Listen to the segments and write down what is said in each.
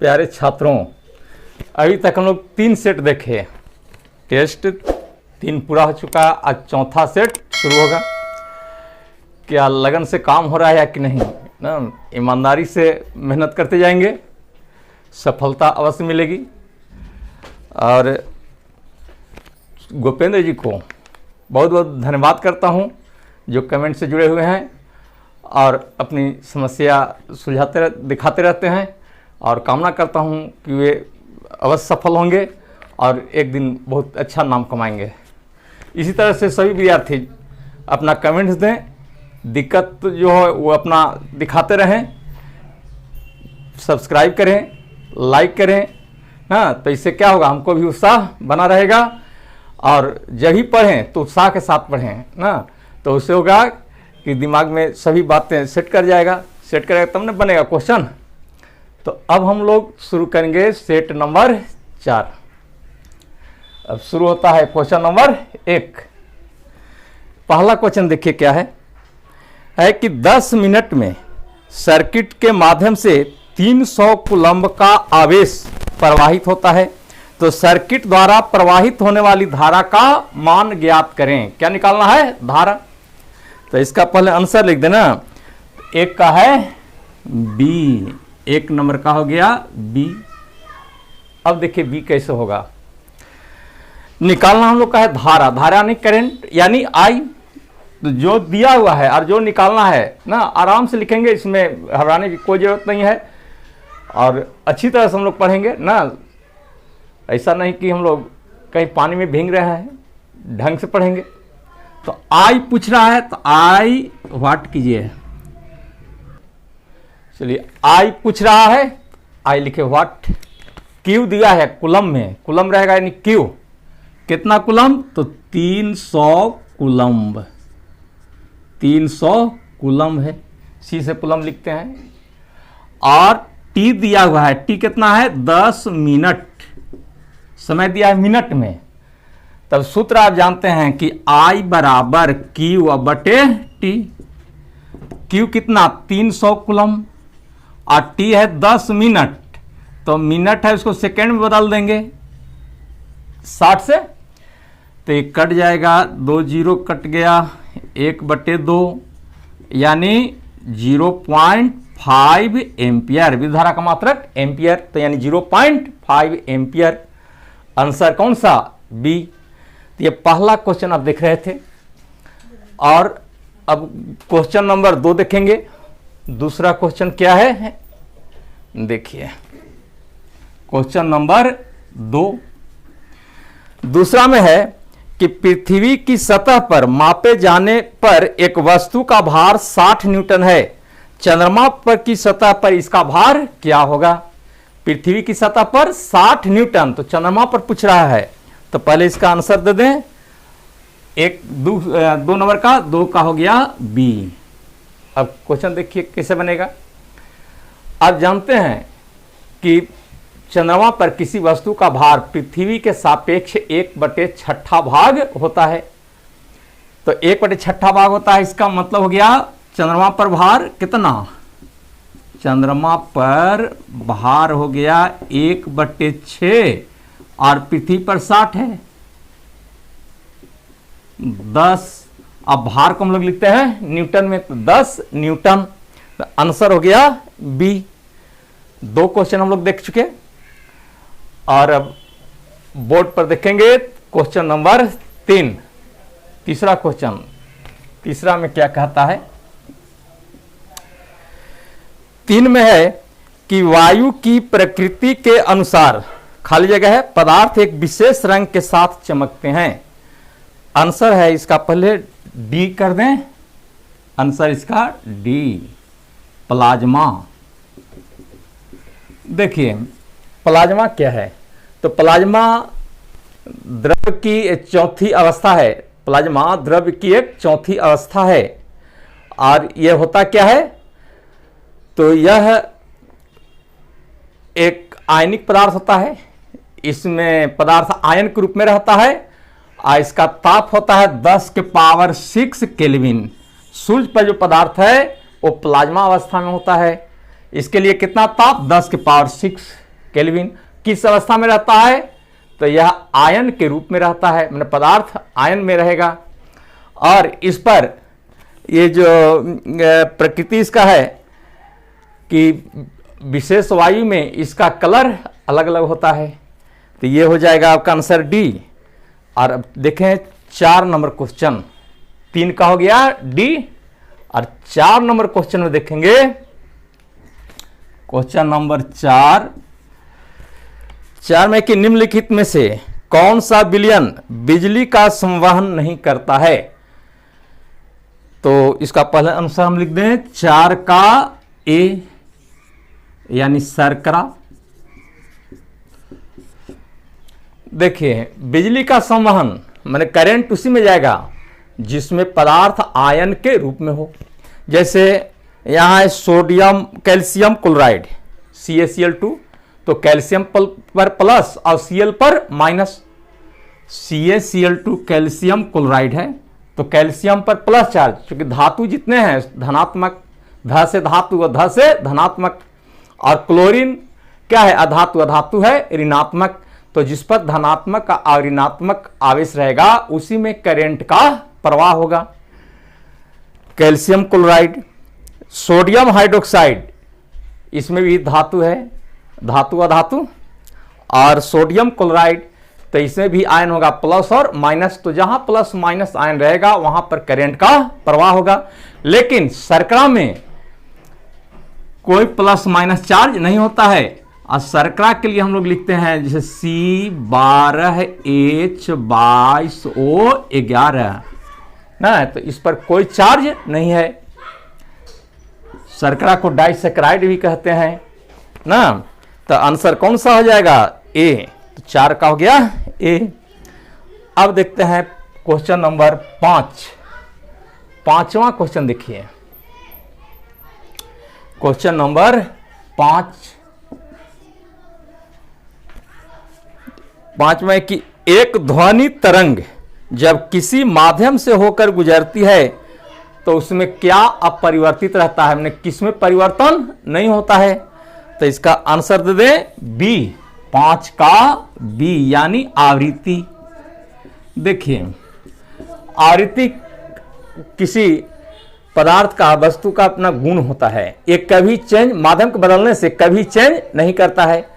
प्यारे छात्रों, अभी तक हम लोग 3 सेट देखे। टेस्ट 3 पूरा हो चुका, आज चौथा सेट शुरू होगा। क्या लगन से काम हो रहा है या कि नहीं ना? ईमानदारी से मेहनत करते जाएंगे, सफलता अवश्य मिलेगी। और गोपेंद्र जी को बहुत बहुत धन्यवाद करता हूं जो कमेंट से जुड़े हुए हैं और अपनी समस्या सुलझाते दिखाते रहते हैं, और कामना करता हूं कि वे अवश्य सफल होंगे और एक दिन बहुत अच्छा नाम कमाएंगे। इसी तरह से सभी विद्यार्थी अपना कमेंट्स दें, दिक्कत जो है वो अपना दिखाते रहें, सब्सक्राइब करें, लाइक करें। हाँ, तो इससे क्या होगा, हमको भी उत्साह बना रहेगा, और जब भी पढ़ें तो उत्साह के साथ पढ़ें ना, तो उससे होगा कि दिमाग में सभी बातें सेट कर जाएगा, सेट करेगा तब न बनेगा क्वेश्चन। तो अब हम लोग शुरू करेंगे सेट नंबर 4। अब शुरू होता है क्वेश्चन नंबर 1। पहला क्वेश्चन देखिए क्या है कि 10 मिनट में सर्किट के माध्यम से 300 कूलम्ब का आवेश प्रवाहित होता है, तो सर्किट द्वारा प्रवाहित होने वाली धारा का मान ज्ञात करें। क्या निकालना है? धारा। तो इसका पहले आंसर लिख देना। एक का है बी, 1 नंबर का हो गया बी। अब देखिए बी कैसे होगा। निकालना हम लोग का है धारा, धारा यानी करंट यानी आई। तो जो दिया हुआ है और जो निकालना है ना, आराम से लिखेंगे, इसमें घबराने की कोई जरूरत नहीं है, और अच्छी तरह से हम लोग पढ़ेंगे ना। ऐसा नहीं कि हम लोग कहीं पानी में भींग रहे हैं, ढंग से पढ़ेंगे। तो आई पूछ रहा है, तो आई व्हाट कीजिए। चलिए, आई पूछ रहा है, आई लिखे व्हाट। क्यू दिया है कूलम्ब में, कूलम्ब रहेगा यानी क्यू। कितना कूलम्ब? तो 300 कूलम्ब, 300 कूलम्ब है, सी से कूलम्ब लिखते हैं। और टी दिया हुआ है, टी कितना है? 10 मिनट, समय दिया है मिनट में। तब सूत्र आप जानते हैं कि I बराबर क्यू बटे टी। क्यू कितना? 300 कूलम्ब, और टी है 10 मिनट, तो मिनट है उसको सेकेंड में बदल देंगे 60 से, तो ये कट जाएगा, 2 जीरो कट गया, 1/2 यानी 0.5 एम्पियर। विद्युत धारा का मात्रक एम्पियर, तो यानी 0.5 एम्पियर। आंसर कौन सा? बी। तो ये पहला क्वेश्चन आप देख रहे थे, और अब क्वेश्चन नंबर 2 देखेंगे। दूसरा क्वेश्चन क्या है देखिए, क्वेश्चन नंबर 2 दूसरा में है कि पृथ्वी की सतह पर मापे जाने पर एक वस्तु का भार 60 न्यूटन है, चंद्रमा पर की सतह पर इसका भार क्या होगा? पृथ्वी की सतह पर 60 न्यूटन, तो चंद्रमा पर पूछ रहा है, तो पहले इसका आंसर दे दें। 2 नंबर का 2 का हो गया बी। अब क्वेश्चन देखिए कैसे बनेगा। आप जानते हैं कि चंद्रमा पर किसी वस्तु का भार पृथ्वी के सापेक्ष 1/6 भाग होता है, तो 1/6 भाग होता है। इसका मतलब हो गया चंद्रमा पर भार कितना? चंद्रमा पर भार हो गया 1/6, और पृथ्वी पर 60 है 10। अब भार को हम लोग लिखते हैं न्यूटन में, तो 10 न्यूटन। तो आंसर हो गया बी। 2 क्वेश्चन हम लोग देख चुके, और अब बोर्ड पर देखेंगे क्वेश्चन नंबर 3। तीसरा क्वेश्चन, तीसरा में क्या कहता है? 3 में है कि वायु की प्रकृति के अनुसार, खाली जगह है, पदार्थ एक विशेष रंग के साथ चमकते हैं। आंसर है इसका पहले डी कर दें। आंसर इसका डी, प्लाज्मा। देखिए प्लाज्मा क्या है, तो प्लाज्मा द्रव की एक चौथी अवस्था है। प्लाज्मा द्रव की एक चौथी अवस्था है, और यह होता क्या है, तो यह एक आयनिक पदार्थ होता है। इसमें पदार्थ आयन के रूप में रहता है, और इसका ताप होता है 10⁶ केल्विन। सूर्य पर जो पदार्थ है वो प्लाज्मा अवस्था में होता है। इसके लिए कितना ताप? 10⁶ केल्विन। किस अवस्था में रहता है? तो यह आयन के रूप में रहता है, मतलब पदार्थ आयन में रहेगा। और इस पर ये जो प्रकृति इसका है कि विशेष वायु में इसका कलर अलग अलग होता है। तो ये हो जाएगा आपका आंसर डी। और अब देखें 4 नंबर क्वेश्चन, 3 का हो गया डी, और 4 नंबर क्वेश्चन में देखेंगे। क्वेश्चन नंबर 4 में कि निम्नलिखित में से कौन सा विलयन बिजली का संवहन नहीं करता है? तो इसका पहला आंसर हम लिख दें 4 का ए, यानी शर्करा। देखिए, बिजली का संवहन माने करंट उसी में जाएगा जिसमें पदार्थ आयन के रूप में हो। जैसे यहाँ है सोडियम कैल्शियम क्लोराइड CaCl2, तो कैल्शियम पर प्लस और Cl पर माइनस। CaCl2 कैल्शियम क्लोराइड है, तो कैल्शियम पर प्लस चार्ज, क्योंकि धातु जितने हैं धनात्मक, ध से धातु और ध से धनात्मक। और क्लोरीन क्या है? अधातु, अधातु है ऋणात्मक। तो जिस पर धनात्मक और ऋणात्मक आवेश रहेगा उसी में करंट का प्रवाह होगा। कैल्शियम क्लोराइड, सोडियम हाइड्रोक्साइड, इसमें भी धातु है, धातु अधातु। और सोडियम क्लोराइड, तो इसमें भी आयन होगा प्लस और माइनस। तो जहां प्लस माइनस आयन रहेगा वहां पर करंट का प्रवाह होगा। लेकिन शर्करा में कोई प्लस माइनस चार्ज नहीं होता है। और शर्करा के लिए हम लोग लिखते हैं जैसे C12H22O11 ना, तो इस पर कोई चार्ज नहीं है। शर्करा को डाइसैकेराइड भी कहते हैं ना। तो आंसर कौन सा हो जाएगा? ए। तो 4 का हो गया ए। अब देखते हैं क्वेश्चन नंबर 5। 5वां क्वेश्चन देखिए, क्वेश्चन नंबर 5 में कि एक ध्वनि तरंग जब किसी माध्यम से होकर गुजरती है तो उसमें क्या अपरिवर्तित रहता है? मैंने किसमें परिवर्तन नहीं होता है? तो इसका आंसर दे दें बी, 5 का बी, यानी आवृत्ति। देखिए, आवृत्ति किसी पदार्थ का, वस्तु का अपना गुण होता है। एक कभी चेंज, माध्यम को बदलने से कभी चेंज नहीं करता है।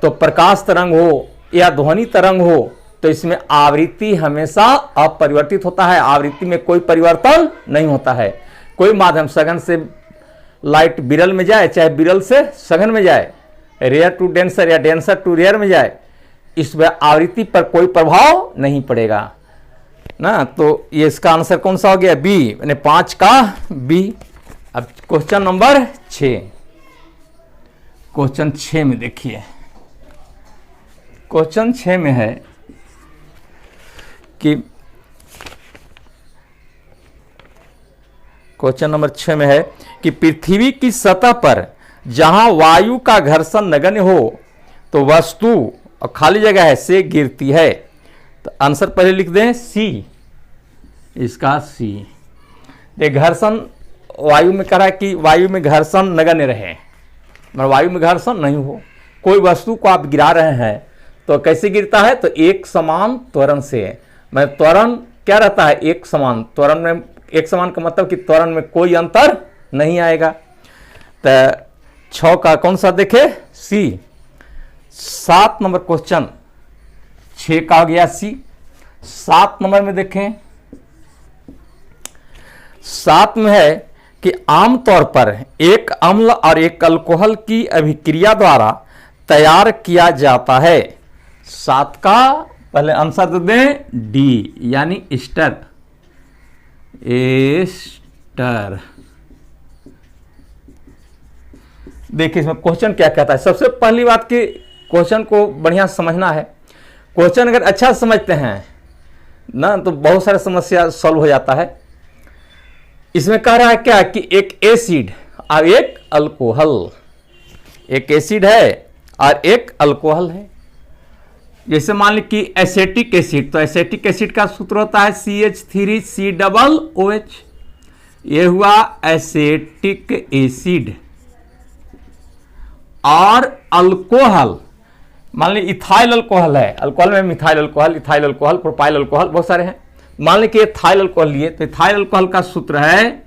तो प्रकाश तरंग हो या ध्वनि तरंग हो, तो इसमें आवृत्ति हमेशा अपरिवर्तित होता है। आवृत्ति में कोई परिवर्तन नहीं होता है। कोई माध्यम, सघन से लाइट विरल में जाए, चाहे विरल से सघन में जाए, रेयर टू डेंसर या डेंसर टू रेयर में जाए, इसमें आवृत्ति पर कोई प्रभाव नहीं पड़ेगा ना। तो ये इसका आंसर कौन सा हो गया? बी, यानी 5 का बी। अब क्वेश्चन नंबर 6, क्वेश्चन 6 में देखिए, क्वेश्चन 6 में है कि क्वेश्चन नंबर 6 में है कि पृथ्वी की सतह पर जहां वायु का घर्षण नगण्य हो तो वस्तु और खाली जगह है से गिरती है। तो आंसर पहले लिख दें सी, इसका सी। ये घर्षण वायु में कह रहा है कि वायु में घर्षण नगण्य रहे, मतलब वायु में घर्षण नहीं हो। कोई वस्तु को आप गिरा रहे हैं तो कैसे गिरता है? तो एक समान त्वरण से। मैं त्वरण क्या रहता है? एक समान। त्वरण में एक समान का मतलब कि त्वरण में कोई अंतर नहीं आएगा। तो 6 का कौन सा देखे? सी। 7 नंबर क्वेश्चन, 6 का हो गया सी। 7 नंबर में देखें, 7 में है कि आमतौर पर एक अम्ल और एक अल्कोहल की अभिक्रिया द्वारा तैयार किया जाता है। 7 का पहले आंसर दे दें डी, यानी एस्टर। एस्टर। देखिए इसमें क्वेश्चन क्या कहता है। सबसे पहली बात कि क्वेश्चन को बढ़िया समझना है। क्वेश्चन अगर अच्छा समझते हैं ना तो बहुत सारे समस्या सॉल्व हो जाता है। इसमें कह रहा है क्या कि एक एसिड और एक अल्कोहल, एक एसिड है और एक अल्कोहल है। जैसे मान ली कि एसेटिक एसिड, तो एसेटिक एसिड का सूत्र होता है CH3COOH। ये हुआ एसेटिक एसिड। और अल्कोहल मान ली इथाइल अल्कोहल है, अल्कोहल में methyl alcohol, ethyl alcohol, propyl alcohol, बहुत सारे हैं। मान ली कि इथाइल अल्कोहल लिए, तो इथाइल अल्कोहल का सूत्र है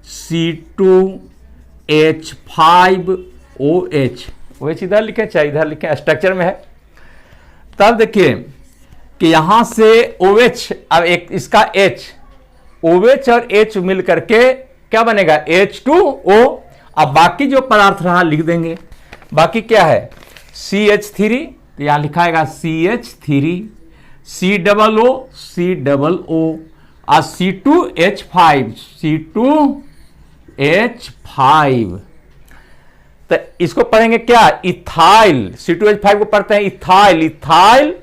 C2H5OH। OH इधर लिखें चाहे इधर लिखें, स्ट्रक्चर में है। तब देखिए कि यहां से OH, अब एक इसका H, OH और H मिल करके क्या बनेगा, H2O। अब बाकी जो पदार्थ रहा लिख देंगे। बाकी क्या है, CH3, तो यहां लिखाएगा CH3, COO, COO, और C2H5, C2H5। तो इसको पढ़ेंगे क्या, इथाइल। C2H5 को पढ़ते हैं इथाइल, इथाइल,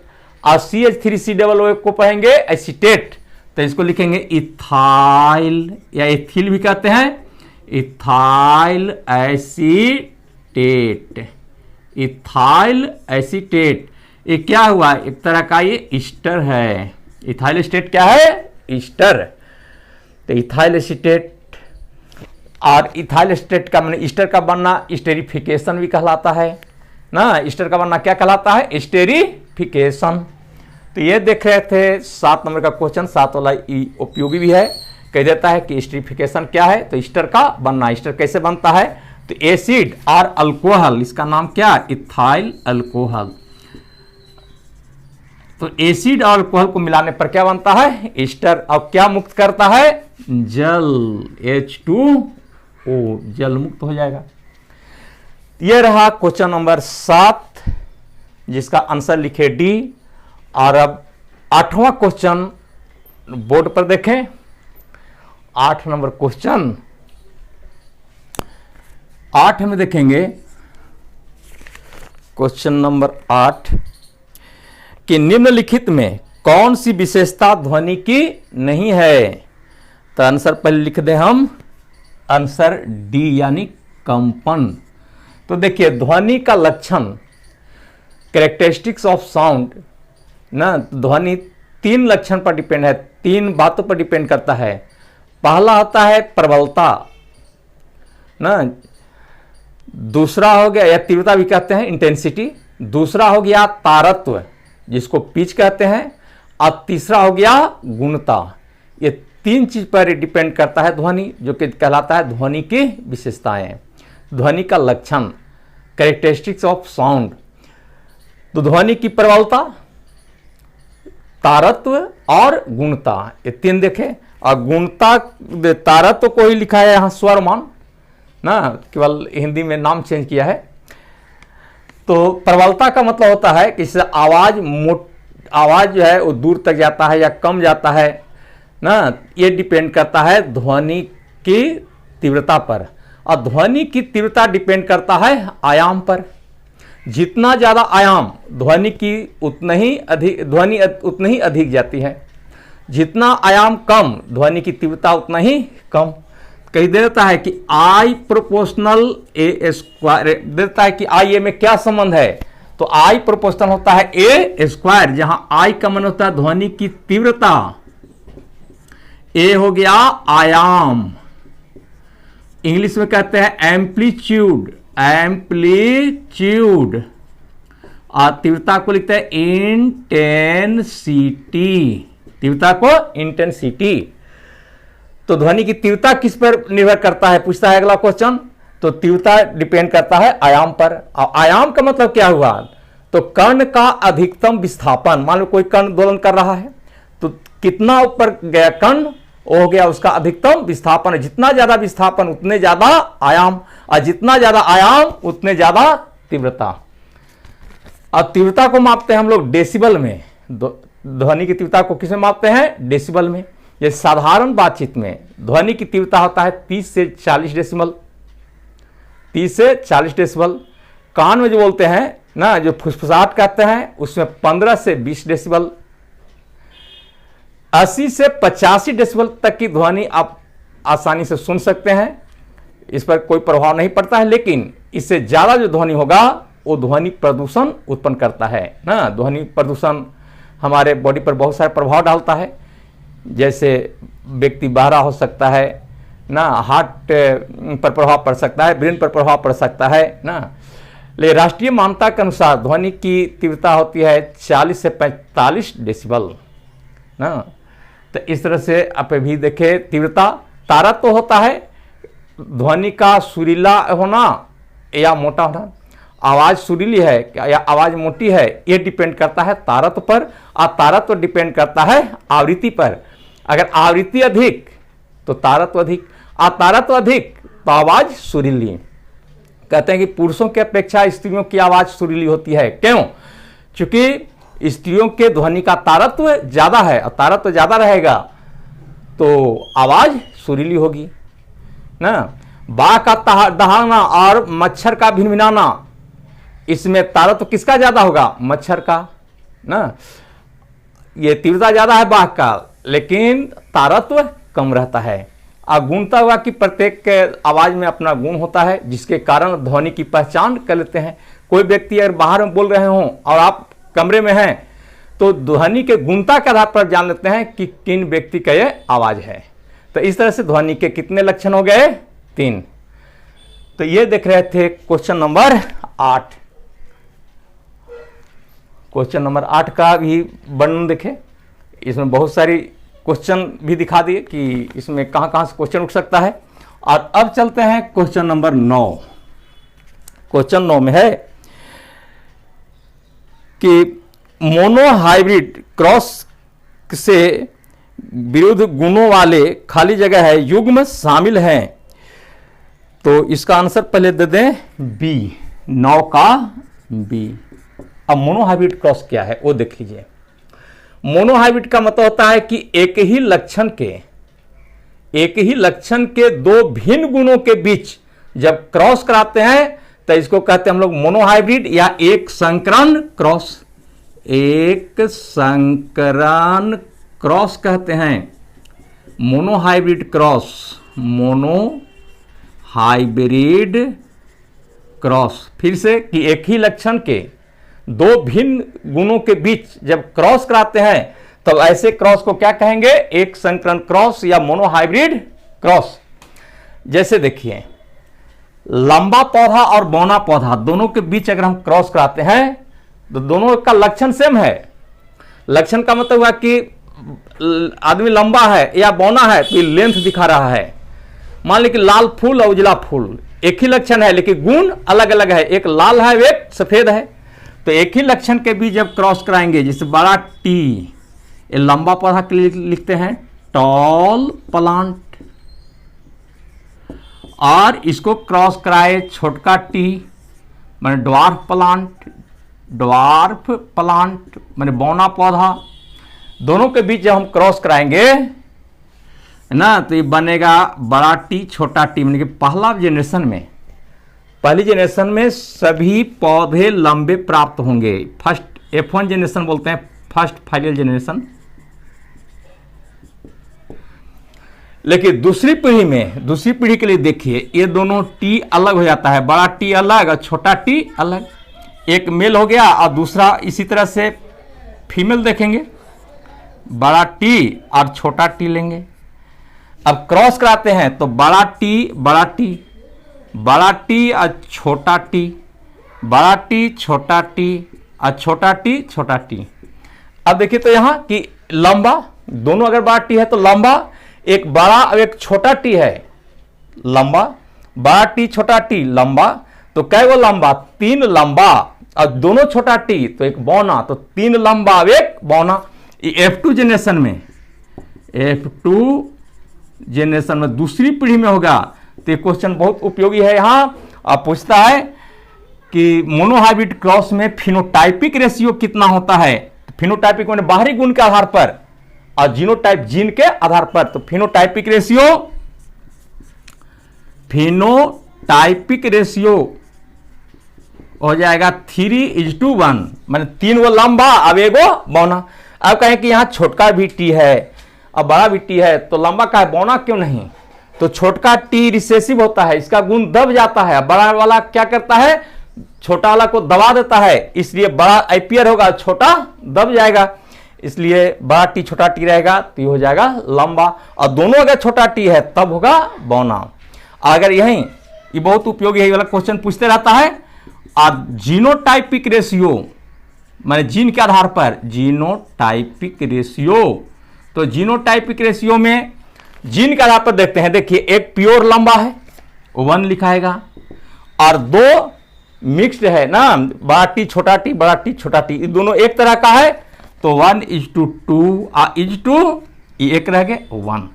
और CH3COO को पढ़ेंगे एसीटेट। तो इसको लिखेंगे इथाइल, या एथिल भी कहते हैं, इथाइल एसीटेट, इथाइल एसीटेट। ये क्या हुआ, एक तरह का ये ईस्टर है। इथाइल एसीटेट क्या है, ईस्टर। तो इथाइल एसीटेट, और इथाइल एसीटेट का मैंने ईस्टर का बनना स्टेरिफिकेशन भी कहलाता है ना। ईस्टर का बनना क्या कहलाता है, स्टेरिफिकेशन। तो ये देख रहे थे 7 नंबर का क्वेश्चन, 7 वाला उपयोगी भी है। कह देता है कि स्टेरिफिकेशन क्या है, तो ईस्टर का बनना। ईस्टर कैसे बनता है, तो एसिड और अल्कोहल, इसका नाम क्या, इथाइल अल्कोहल। तो एसिड और अल्कोहल को मिलाने पर क्या बनता है, ईस्टर। अब क्या मुक्त करता है, जल, H2O, जल मुक्त हो जाएगा। यह रहा क्वेश्चन नंबर 7, जिसका आंसर लिखे डी। और अब 8वां क्वेश्चन बोर्ड पर देखें। 8 नंबर क्वेश्चन, 8 में देखेंगे क्वेश्चन नंबर 8 कि निम्नलिखित में कौन सी विशेषता ध्वनि की नहीं है। तो आंसर पहले लिख दें हम, आंसर डी यानी कंपन। तो देखिए ध्वनि का लक्षण, कैरेक्टरिस्टिक्स ऑफ साउंड ना, ध्वनि 3 लक्षण पर डिपेंड है, 3 बातों पर डिपेंड करता है। पहला होता है प्रबलता ना, दूसरा हो गया, या तीव्रता भी कहते हैं, इंटेंसिटी। दूसरा हो गया तारत्व, जिसको पिच कहते हैं। और तीसरा हो गया गुणता। ये 3 चीज पर डिपेंड करता है ध्वनि, जो कि कहलाता है ध्वनि की विशेषताएं, ध्वनि का लक्षण, कैरेक्टरिस्टिक्स ऑफ साउंड। तो ध्वनि की प्रबलता, तारत्व और गुणता, ये 3 देखें। और गुणता, तारत्व को ही लिखा है यहां स्वरमान ना, केवल हिंदी में नाम चेंज किया है। तो प्रबलता का मतलब होता है कि इससे आवाज जो है वो दूर तक जाता है या कम जाता है ना, ये डिपेंड करता है ध्वनि की तीव्रता पर। और ध्वनि की तीव्रता डिपेंड करता है आयाम पर। जितना ज्यादा आयाम ध्वनि की ध्वनि उतनी ही अधिक जाती है। जितना आयाम कम ध्वनि की तीव्रता उतना ही कम। कही देता है कि I प्रोपोर्शनल A स्क्वायर, देता है कि I A में क्या संबंध है, तो I प्रोपोर्शनल होता है A स्क्वायर, जहां I का मान होता है ध्वनि की तीव्रता, A हो गया आयाम, इंग्लिश में कहते हैं एम्पलीट्यूड, एम्पलीट्यूड, और तीव्रता को लिखते हैं इंटेंसिटी, तीव्रता को इंटेंसिटी। तो ध्वनि की तीव्रता किस पर निर्भर करता है, पूछता है अगला क्वेश्चन। तो तीव्रता डिपेंड करता है आयाम पर। आयाम का मतलब क्या हुआ, तो कर्ण का अधिकतम विस्थापन। मान लो कोई कर्ण दोलन कर रहा है, तो कितना ऊपर गया कर्ण, वो हो गया उसका अधिकतम विस्थापन। जितना ज्यादा विस्थापन उतने ज्यादा आयाम, और जितना ज्यादा आयाम उतने ज्यादा तीव्रता। और तीव्रता को मापते हैं हम लोग डेसिबल में। ध्वनि की तीव्रता को किसमें मापते हैं, डेसिबल में। ये साधारण बातचीत में ध्वनि की तीव्रता होता है 30 से 40 डेसिबल, 30 से 40 डेसिबल। कान में जो बोलते हैं ना, जो फुसफुसाहट कहते हैं, उसमें 15 से 20 डेसिबल। 80 से 85 डेसिबल तक की ध्वनि आप आसानी से सुन सकते हैं, इस पर कोई प्रभाव नहीं पड़ता है। लेकिन इससे ज्यादा जो ध्वनि होगा वो ध्वनि प्रदूषण उत्पन्न करता है ना। ध्वनि प्रदूषण हमारे बॉडी पर बहुत सारे प्रभाव डालता है, जैसे व्यक्ति बहरा हो सकता है ना, हार्ट पर प्रभाव पड़ सकता है, ब्रेन पर प्रभाव पड़ सकता है ना, ले राष्ट्रीय मान्यता के अनुसार ध्वनि की तीव्रता होती है 40 से 45 डेसिबल ना। तो इस तरह से आप भी देखें, तीव्रता तारतत्व तो होता है ध्वनि का सुरीला होना या मोटा होना। आवाज सुरीली है या आवाज मोटी है, ये डिपेंड करता है तारतत्व पर, और तारतत्व डिपेंड करता है आवृत्ति पर। अगर आवृत्ति अधिक तो तारतत्व अधिक, और तारतत्व अधिक तो आवाज सुरीली। कहते हैं कि पुरुषों की अपेक्षा स्त्रियों की आवाज सुरीली होती है। क्यों? क्योंकि स्त्रियों के ध्वनि का तारतत्व ज्यादा है, और तारतत्व ज्यादा रहेगा तो आवाज सुरीली होगी ना। बाघ का दहाड़ना और मच्छर का भिनभिनाना, इसमें तारतत्व किसका ज्यादा होगा? मच्छर का ना। ये तीव्रता ज्यादा है बाघ का, लेकिन तारतत्व कम रहता है। अब गुणता हुआ कि प्रत्येक आवाज में अपना गुण होता है, जिसके कारण ध्वनि की पहचान कर लेते हैं। कोई व्यक्ति अगर बाहर में बोल रहे हों और आप कमरे में हैं, तो ध्वनि के गुणता के आधार पर जान लेते हैं कि किन व्यक्ति का यह आवाज है। तो इस तरह से ध्वनि के कितने लक्षण हो गए? 3। तो ये देख रहे थे क्वेश्चन नंबर 8। क्वेश्चन नंबर 8 का भी वर्णन देखें। इसमें बहुत सारी क्वेश्चन भी दिखा दिए कि इसमें कहां कहां से क्वेश्चन उठ सकता है। और अब चलते हैं क्वेश्चन नंबर 9। क्वेश्चन 9 में है कि मोनो हाइब्रिड क्रॉस से विरुद्ध गुणों वाले खाली जगह है युग्म शामिल हैं। तो इसका आंसर पहले दे दें बी, 9 का बी। अब मोनोहाइब्रिड क्रॉस क्या है वो देख लीजिए। मोनोहाइब्रिड का मतलब होता है कि एक ही लक्षण के दो भिन्न गुणों के बीच जब क्रॉस कराते हैं तो इसको कहते हैं हम लोग मोनोहाइब्रिड या एक संकरण क्रॉस। एक संकरण क्रॉस कहते हैं मोनोहाइब्रिड क्रॉस। मोनोहाइब्रिड क्रॉस, फिर से कि एक ही लक्षण के दो भिन्न गुणों के बीच जब क्रॉस कराते हैं तो ऐसे क्रॉस को क्या कहेंगे? एक संकरण क्रॉस या मोनोहाइब्रिड क्रॉस। जैसे देखिए, लंबा पौधा और बौना पौधा दोनों के बीच अगर हम क्रॉस कराते हैं तो दोनों का लक्षण सेम है। लक्षण का मतलब हुआ कि आदमी लंबा है या बौना है तो ये लेंथ दिखा रहा है। मान लीजिए लाल फूल और उजला फूल एक ही लक्षण है, लेकिन गुण अलग अलग है। एक लाल है, एक सफेद है। तो एक ही लक्षण के बीच जब क्रॉस कराएंगे, जैसे बड़ा टी, ये लंबा पौधा के लिए लिखते हैं टॉल प्लांट, और इसको क्रॉस कराए छोटका टी माने ड्वार्फ प्लांट माने बौना पौधा। दोनों के बीच जब हम क्रॉस कराएंगे ना तो ये बनेगा बड़ा टी छोटा टी। माने कि पहली जनरेशन में सभी पौधे लंबे प्राप्त होंगे। फर्स्ट F1 जनरेशन बोलते हैं, फर्स्ट फाइनल जनरेशन। लेकिन दूसरी पीढ़ी के लिए देखिए, ये दोनों टी अलग हो जाता है। बड़ा टी अलग और छोटा टी अलग। एक मेल हो गया और दूसरा इसी तरह से फीमेल देखेंगे, बड़ा टी और छोटा टी लेंगे। अब क्रॉस कराते हैं तो बड़ा टी और छोटा टी, बड़ा टी छोटा टी और छोटा टी। अब देखिए तो यहां कि लंबा, दोनों अगर बड़ा टी है तो लंबा, एक बड़ा और एक छोटा टी है लंबा, बड़ा टी छोटा टी लंबा। तो कै गो लंबा? 3 लंबा, और दोनों छोटा टी तो एक बौना, तो 3 लंबा और एक बौना। F2 जनरेशन में दूसरी पीढ़ी में होगा। तो ये क्वेश्चन बहुत उपयोगी है। यहां आप पूछता है कि मोनोहाइब्रिड क्रॉस में फिनोटाइपिक रेशियो कितना होता है। फिनोटाइपिक माने बाहरी गुण के आधार पर, और जीनोटाइप जीन के आधार पर। तो फिनोटाइपिक रेशियो हो जाएगा 3:1, माने 3 वो लंबा अब एगो बौना। अब कहें कि यहाँ छोटका भी टी है और बड़ा भी टी है, तो लंबा का है, बौना क्यों नहीं? तो छोटका टी रिसेसिव होता है, इसका गुण दब जाता है। बड़ा वाला क्या करता है? छोटा वाला को दबा देता है, इसलिए बड़ा आईपीआर होगा, छोटा दब जाएगा। इसलिए बड़ा टी छोटा टी रहेगा तो ये हो जाएगा लंबा। और दोनों अगर छोटा टी है तब होगा बौना। अगर यही ये बहुत उपयोगी है, ये वाला क्वेश्चन पूछते रहता है। और जीनोटाइपिक रेशियो माने जीन के आधार पर जीनोटाइपिक रेशियो। तो जीनोटाइपिक रेशियो में जीन के आधार पर देखते हैं। देखिए एक प्योर लंबा है 1 लिखाएगा और 2 मिक्स्ड है ना, बड़ा टी छोटा टी, बड़ा टी छोटा टी, ये दोनों एक तरह का है तो 1:2 1:2 ये एक रह गए 1।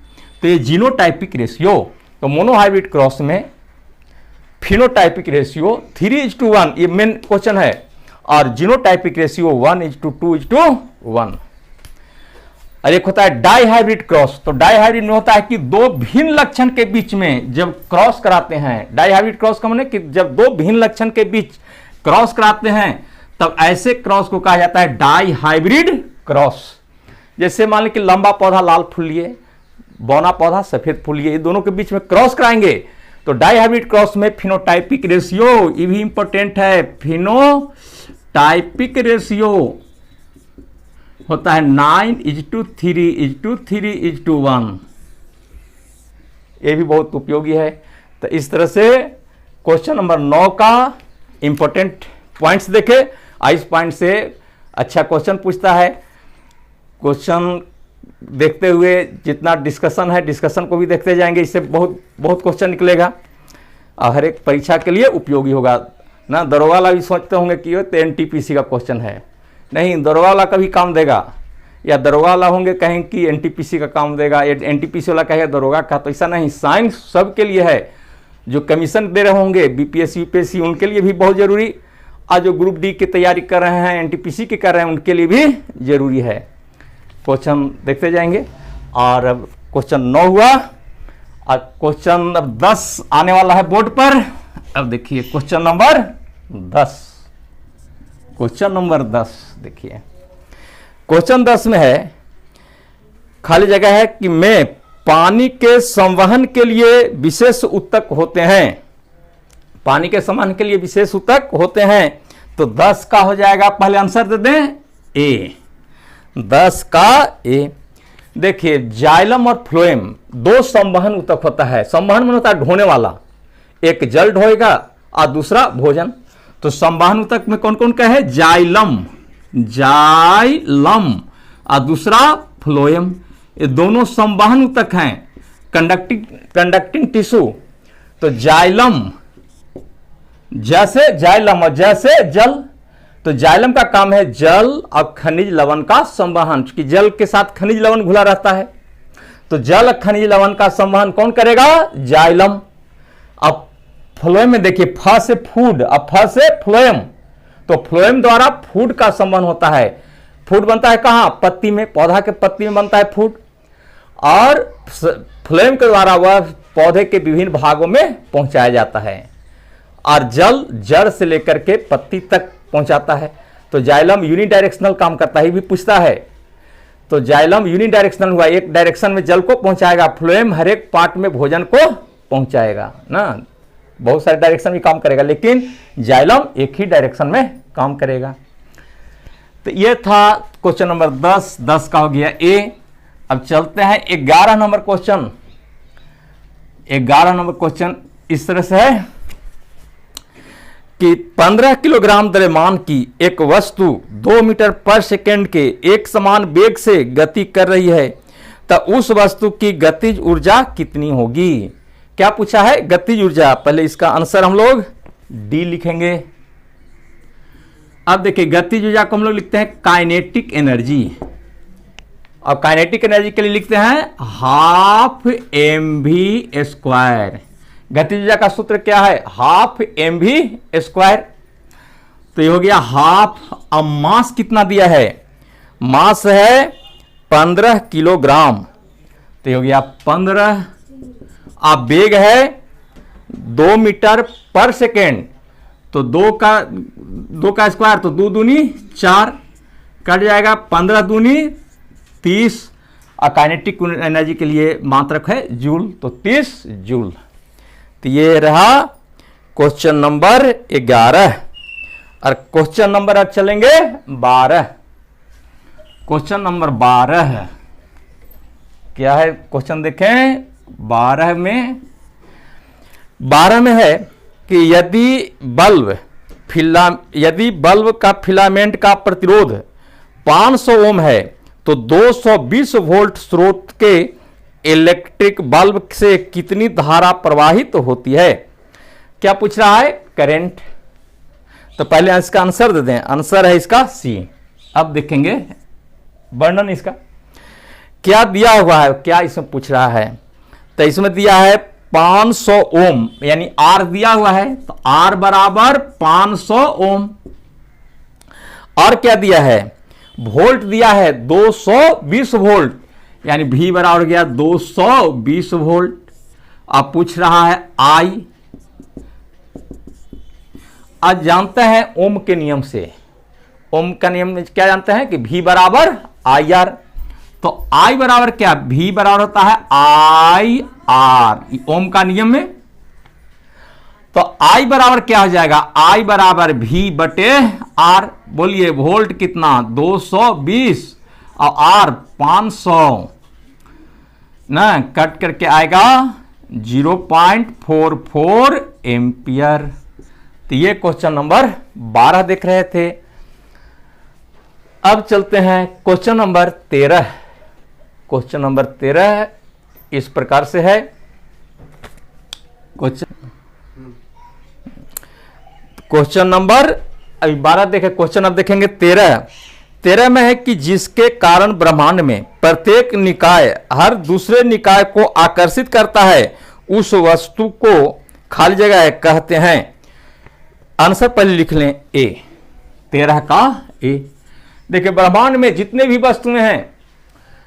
तो ये जीनोटाइपिक रेशियो। तो मोनोहाइब्रिड क्रॉस में फिनोटाइपिक रेशियो 3:1 ये मेन क्वेश्चन है और जीनोटाइपिक रेशियो 1:2:1। और एक होता है डाई हाइब्रिड क्रॉस। तो डाई हाइब्रिड में होता है कि 2 भिन्न लक्षण के बीच में जब क्रॉस कराते हैं, डाई हाइब्रिड क्रॉस का मतलब कि जब 2 भिन्न लक्षण के बीच क्रॉस कराते हैं तब ऐसे क्रॉस को कहा जाता है डाई हाइब्रिड क्रॉस। जैसे मान लीजिए कि लंबा पौधा लाल फूल लिए, बौना पौधा सफेद फूल लिए, ये दोनों के बीच में क्रॉस कराएंगे तो डाई हाइब्रिड क्रॉस में फिनोटाइपिक रेशियो, ये भी इंपॉर्टेंट है, फिनोटाइपिक रेशियो होता है 9:3:3:1। ये भी बहुत उपयोगी है। तो इस तरह से क्वेश्चन नंबर 9 का इंपॉर्टेंट पॉइंट्स देखे। इस पॉइंट से अच्छा क्वेश्चन पूछता है। क्वेश्चन देखते हुए जितना डिस्कशन है, डिस्कशन को भी देखते जाएंगे, इससे बहुत बहुत क्वेश्चन निकलेगा और हर एक परीक्षा के लिए उपयोगी होगा ना। दरोगा वाला भी सोचते होंगे कि ये तो एनटीपीसी का क्वेश्चन है, नहीं, दरोगा वाला का भी काम देगा, या दरोगा वाला होंगे कहेंगे कि एनटीपीसी का काम देगा, एनटीपीसी वाला कहेगा दरोगा का। तो ऐसा नहीं, साइंस सबके लिए है। जो कमीशन दे रहे होंगे बीपीएससी यूपीएससी उनके लिए भी बहुत जरूरी, और जो ग्रुप डी की तैयारी कर रहे हैं, एनटीपीसी की कर रहे हैं, उनके लिए भी जरूरी है। क्वेश्चन देखते जाएंगे। और अब क्वेश्चन 9 हुआ और क्वेश्चन अब 10 आने वाला है बोर्ड पर। अब देखिए क्वेश्चन नंबर 10। क्वेश्चन नंबर 10 देखिए, क्वेश्चन 10 में है, खाली जगह है कि में पानी के संवहन के लिए विशेष ऊतक होते हैं। पानी के संवहन के लिए विशेष ऊतक होते हैं। तो 10 का हो जाएगा, पहले आंसर दे दें ए। 10 का ए। देखिए जाइलम और फ्लोएम 2 संवहन ऊतक होता है। संवहन में होता है ढोने वाला, एक जल ढोएगा और दूसरा भोजन। तो संवहन ऊतक में कौन कौन का है? जाइलम, जाइलम और दूसरा फ्लोएम। ये दोनों संवहन ऊतक हैं, कंडक्टिंग टिश्यू। तो जाइलम जैसे जाइलम और जैसे जल। तो जाइलम का काम है जल और खनिज लवण का संवहन, क्योंकि जल के साथ खनिज लवण घुला रहता है। तो जल और खनिज लवण का संवहन कौन करेगा? जाइलम। अब फ्लोएम में देखिए, फ से फूड और फ से फ्लोएम। तो फ्लोएम द्वारा फूड का संवहन होता है। फूड बनता है कहां? पत्ती में, पौधा के पत्ती में बनता है फूड। और फ्लोएम के द्वारा वह पौधे के विभिन्न भागों में पहुंचाया जाता है। और जल जड़ से लेकर के पत्ती तक पहुंचाता है। तो जाइलम यूनिडायरेक्शनल काम करता है, भी पूछता है। तो जाइलम यूनिडायरेक्शनल हुआ, एक डायरेक्शन में जल को पहुंचाएगा। फ्लोएम हर एक पार्ट में भोजन को पहुंचाएगा ना। बहुत सारे डायरेक्शन में काम करेगा, लेकिन जाइलम एक ही डायरेक्शन में काम करेगा। तो ये था क्वेश्चन नंबर 10। 10 का हो गया ए। अब चलते हैं 11 नंबर क्वेश्चन। 11 नंबर क्वेश्चन इस तरह से है कि 15 किलोग्राम द्रव्यमान की एक वस्तु 2 मीटर पर सेकेंड के एक समान वेग से गति कर रही है, तो उस वस्तु की गतिज ऊर्जा कितनी होगी? क्या पूछा है? गतिज ऊर्जा। पहले इसका आंसर हम लोग डी लिखेंगे। अब देखिए गतिज ऊर्जा को हम लोग लिखते हैं काइनेटिक एनर्जी। अब काइनेटिक एनर्जी के लिए लिखते हैं हाफ mv²। गतिज ऊर्जा का सूत्र क्या है? Half mv²। तो ये हो गया हाफ। अब मास कितना दिया है? मास है 15 किलोग्राम। तो ये हो गया 15। अब वेग है 2 मीटर पर सेकेंड। तो 2 का स्क्वायर, तो 2 दूनी 4 कट जाएगा, 15 दूनी 30। और काइनेटिक एनर्जी के लिए मात्रक है जूल, तो 30 जूल। तो ये रहा क्वेश्चन नंबर 11। और क्वेश्चन नंबर अब चलेंगे 12। क्वेश्चन नंबर 12 है, क्या है क्वेश्चन देखें। 12 में है कि यदि बल्ब यदि बल्ब का फिलामेंट का प्रतिरोध 500 ओम है तो 220 वोल्ट स्रोत के इलेक्ट्रिक बल्ब से कितनी धारा प्रवाहित होती है। क्या पूछ रहा है, करंट। तो पहले इसका आंसर दे दें, आंसर है इसका सी। अब देखेंगे वर्णन इसका क्या दिया हुआ है, क्या इसमें पूछ रहा है। तो इसमें दिया है 500 ओम, यानी आर दिया हुआ है, तो आर बराबर 500 ओम। और क्या दिया है, वोल्ट दिया है 220 वोल्ट, यानी V बराबर गया 220 वोल्ट। अब पूछ रहा है I। आज जानते हैं ओम के नियम से, ओम का नियम में क्या जानते हैं कि V बराबर IR। तो I बराबर क्या, V बराबर होता है IR, ओम का नियम में। तो I बराबर क्या हो जाएगा, I बराबर V बटे R। बोलिए वोल्ट कितना 220 और R 500 ना, कट करके आएगा 0.44 एम्पियर। तो ये क्वेश्चन नंबर 12 देख रहे थे। अब चलते हैं क्वेश्चन नंबर 13। क्वेश्चन नंबर 13 इस प्रकार से है। क्वेश्चन नंबर अभी 12 देखे, क्वेश्चन अब देखेंगे 13 में है कि जिसके कारण ब्रह्मांड में प्रत्येक निकाय हर दूसरे निकाय को आकर्षित करता है उस वस्तु को खाली जगह कहते हैं। आंसर पहले लिख लें ए, 13 का ए। देखिए ब्रह्मांड में जितने भी वस्तुएं हैं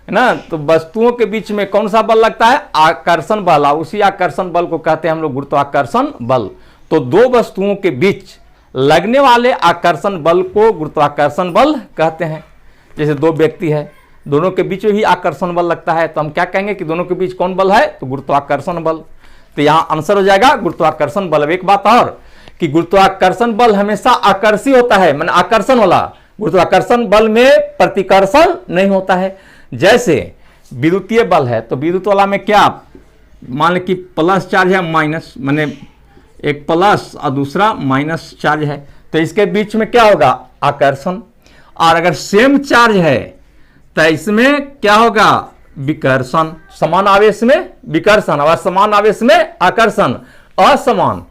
ना, तो वस्तुओं के बीच में कौन सा बल लगता है, आकर्षण बल। उसी आकर्षण बल को कहते हैं हम लोग गुरुत्वाकर्षण बल। तो दो वस्तुओं के बीच लगने वाले आकर्षण बल को गुरुत्वाकर्षण बल कहते हैं। जैसे दो व्यक्ति है, दोनों के बीच में भी आकर्षण बल लगता है, तो हम क्या कहेंगे कि दोनों के बीच कौन बल है, तो गुरुत्वाकर्षण बल। तो यहां आंसर हो जाएगा गुरुत्वाकर्षण बल। एक बात और कि गुरुत्वाकर्षण बल हमेशा आकर्षी होता है, माने आकर्षण वाला। गुरुत्वाकर्षण बल में प्रतिकर्षण नहीं होता है। जैसे विद्युतीय बल है, तो विद्युत वाला में क्या, मान लें कि प्लस चार्ज है माइनस, माने एक प्लस और दूसरा माइनस चार्ज है, तो इसके बीच में क्या होगा, आकर्षण। और अगर सेम चार्ज है तो इसमें क्या होगा, विकर्षण। समान आवेश में विकर्षण और समान आवेश में आकर्षण। असमान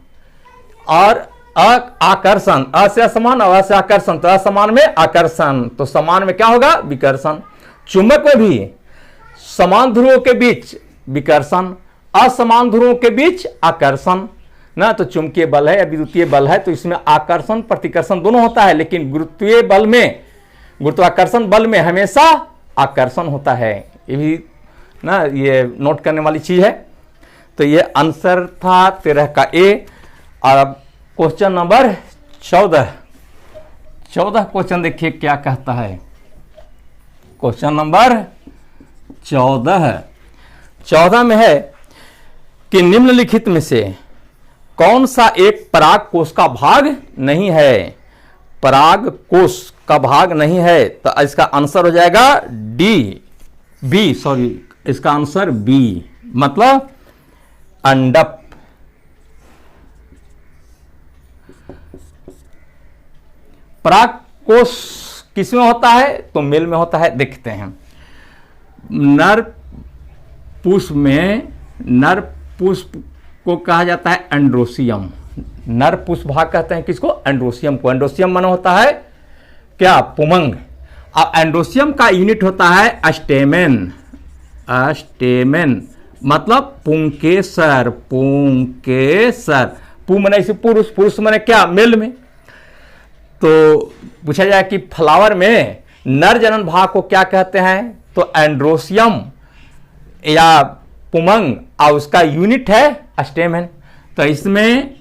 और आकर्षण, अ से असमान और से आकर्षण, तो असमान में आकर्षण, तो समान में क्या होगा, विकर्षण। चुंबक में भी समान ध्रुवों के बीच विकर्षण, असमान ध्रुवों के बीच आकर्षण ना। तो चुंबकीय बल है या विद्युतीय बल है तो इसमें आकर्षण प्रतिकर्षण दोनों होता है, लेकिन गुरुत्वीय बल में, गुरुत्वाकर्षण बल में हमेशा आकर्षण होता है। ये भी ना, ये नोट करने वाली चीज है। तो ये आंसर था 13 का ए। और अब क्वेश्चन नंबर 14 क्वेश्चन देखिए क्या कहता है। क्वेश्चन नंबर 14 में है कि निम्नलिखित में से कौन सा एक पराग कोश का भाग नहीं है। पराग कोश का भाग नहीं है, तो इसका आंसर हो जाएगा इसका आंसर बी, मतलब अंडप। पराग कोश किसमें होता है, तो मेल में होता है। देखते हैं, नर पुष्प को कहा जाता है एंड्रोसियम। नर पुष्प भाग कहते हैं किसको, एंड्रोसियम को। एंड्रोसियम माना होता है क्या, पुमंग। अब एंड्रोसियम का यूनिट होता है स्टेमेन। मतलब पुंकेसर। पु माने इसे पुरुष, पुरुष माने क्या, मेल में। तो पूछा जाए कि फ्लावर में नर जनन भाग को क्या कहते हैं, तो एंड्रोसियम या पुमंग, और उसका यूनिट है स्टेमेन। तो इसमें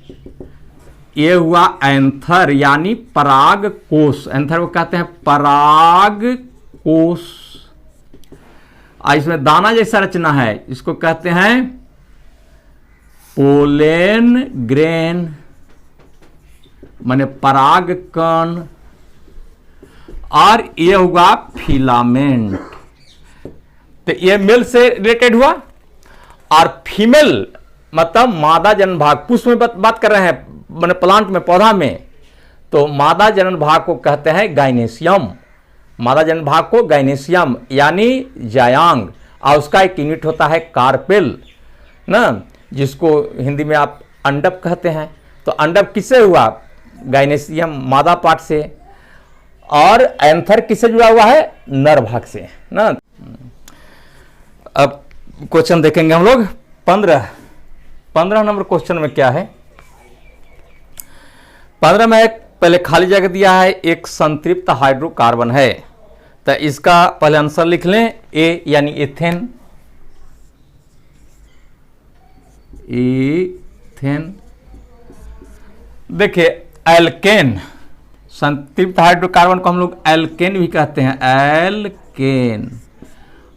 ये हुआ एंथर यानी पराग कोश। एंथर को कहते हैं पराग कोश। इसमें दाना जैसा रचना है, इसको कहते हैं पोलेन ग्रेन, माने पराग कण। और ये हुआ फिलामेंट। तो ये मेल से रिलेटेड हुआ। और फीमेल मतलब मादा जनन भाग, पुष्प में बात कर रहे हैं, माने प्लांट में, पौधा में, तो मादा जनन भाग को कहते हैं गाइनेशियम, मादा जनन भाग को गाइनेशियम यानी जायांग, और उसका एक यूनिट होता है कार्पेल ना, जिसको हिंदी में आप अंडप कहते हैं। तो अंडप किससे हुआ? गाइनेशियम मादा पार्ट से, और एंथर किससे जुड़ा हुआ है? नर भाग से ना। अब क्वेश्चन देखेंगे हम लोग 15 नंबर क्वेश्चन में क्या है। 15 में एक पहले खाली जगह दिया है, एक संतृप्त हाइड्रोकार्बन है, तो इसका पहले आंसर लिख लें, ए यानी एथेन, इथेन। देखिए एल्केन, संतृप्त हाइड्रोकार्बन को हम लोग एल्केन भी कहते हैं, एल्केन,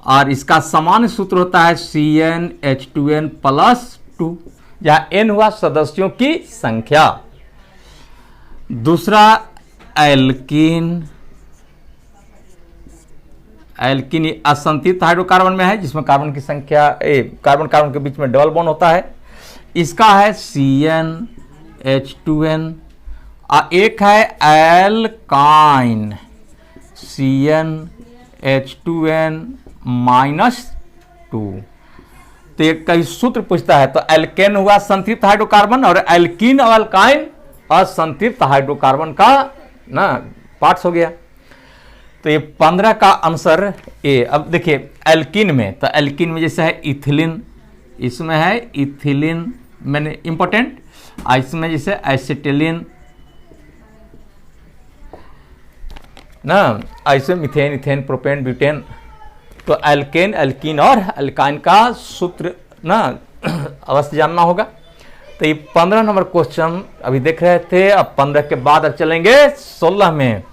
और इसका सामान्य सूत्र होता है CnH2n+2, जहां n हुआ सदस्यों की संख्या। दूसरा एल्कीन, एल्कीन असंतृप्त हाइड्रोकार्बन में है, जिसमें कार्बन की संख्या कार्बन कार्बन के बीच में डबल बॉन्ड होता है, इसका है CnH2n, और एक है एल्काइन, CnH2n-2। तो एक कई सूत्र पूछता है, तो एल्केन हुआ संतृप्त हाइड्रोकार्बन, और एल्कीन और एल्काइन असंतृप्त हाइड्रोकार्बन का ना पार्ट्स हो गया। तो ये 15 का आंसर ए। अब देखिए एल्कीन में, तो एल्कीन में जैसे है इथिलीन, इसमें है इथिलीन मैंने इंपॉर्टेंट, इसमें जैसे एसिटिलीन ना, ऐसे मिथेन, इथेन, प्रोपेन, ब्यूटेन। तो एल्केन, एल्कीन और एल्काइन का सूत्र ना अवश्य जानना होगा। तो ये 15 नंबर क्वेश्चन अभी देख रहे थे। अब 15 के बाद अब चलेंगे 16 में।